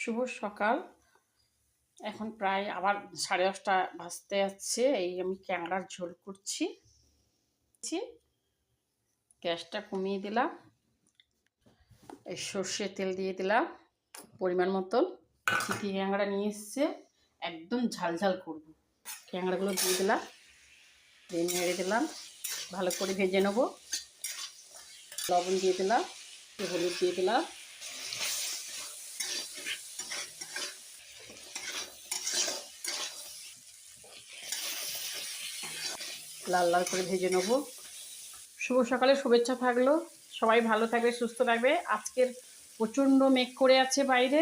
শুভ সকাল। এখন প্রায় আবার 10:30 বাজতে যাচ্ছে। এই আমি ক্যাংড়ার ঝোল করছি। গ্যাসটা কমিয়ে দিলাম। এই সর্ষের তেল দিয়ে দিলাম পরিমাণ মতন। চিটি ক্যাংড়া নিয়ে এসছে, একদম ঝাল করব। ক্যাংড়াগুলো দিয়ে দিলাম, দিয়ে নেড়ে দিলাম, ভালো করে ভেজে নেব। লবণ দিয়ে দিলাম, হলুদ দিয়ে দিলাম, লাল লাল করে ভেজে নেব। শুভ সকালে শুভেচ্ছা থাকলো। সবাই ভালো থাকবে, সুস্থ থাকবে। আজকের প্রচণ্ড মেঘ করে আছে বাইরে।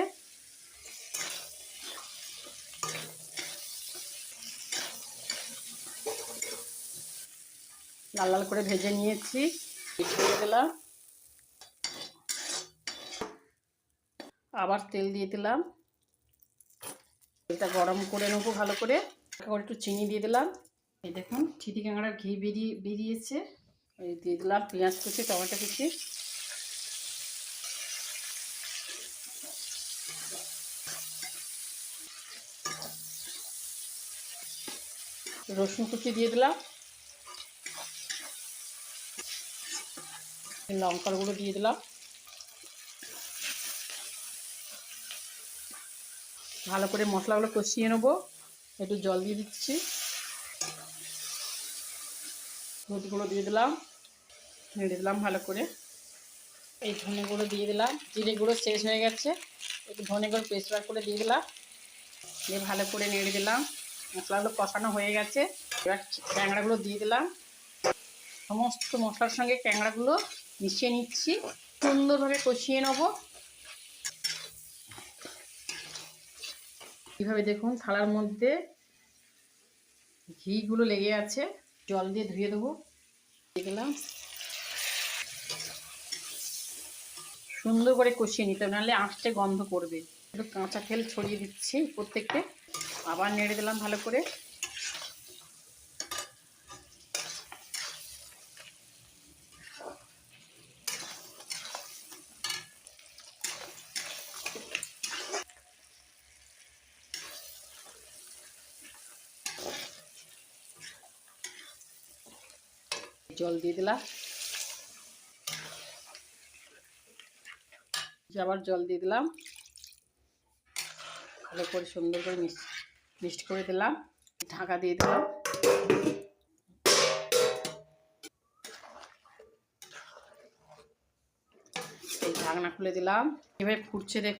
লাল লাল করে ভেজে নিয়েছি, দিয়ে দিলাম। আবার তেল দিয়ে দিলাম, তেলটা গরম করে নেবো ভালো করে। একটু চিনি দিয়ে দিলাম। এই দেখুন চিটি কাঁকড়ার ঘি বেরিয়েছে। এই দিয়ে দিলাম পেঁয়াজ কুচি, টমেটো কুচি, রসুন কুচি দিয়ে দিলাম, লঙ্কার গুঁড়ো দিয়ে দিলাম। ভালো করে মশলাগুলো কষিয়ে নেবো। একটু জল দিয়ে দিচ্ছি, হলুদগুলো দিয়ে দিলাম, নেড়ে দিলাম ভালো করে। এই ধনে গুঁড়ো দিয়ে দিলাম, জিরে গুঁড়ো শেষ হয়ে গেছে, একটু ধনে গুঁড়ো পেস্ট করে দিয়ে দিলাম, দিয়ে ভালো করে নেড়ে দিলাম। মশলাগুলো কষানো হয়ে গেছে। এবার ক্যাংড়াগুলো দিয়ে দিলাম। সমস্ত মশলার সঙ্গে ক্যাংড়াগুলো মিশিয়ে নিচ্ছি, সুন্দরভাবে কষিয়ে নেব। এইভাবে দেখুন থালার মধ্যে ঘিগুলো লেগে আছে, জল দিয়ে ধুয়ে দেবো। দিয়ে দিলাম, সুন্দর করে কষিয়ে নিতে হবে, নাহলে আঁশটে গন্ধ করবে। একটু কাঁচা তেল ছড়িয়ে দিচ্ছি উপর থেকে, আবার নেড়ে দিলাম ভালো করে। জল দিয়ে দিলাম, আবার জল দিয়ে দিলাম, ভালো করে সুন্দর করে মিক্সড করে দিলাম। ঢাকা দিয়ে দিলাম। এই ঢাকনা খুলে দিলাম। এভাবে ফুটছে।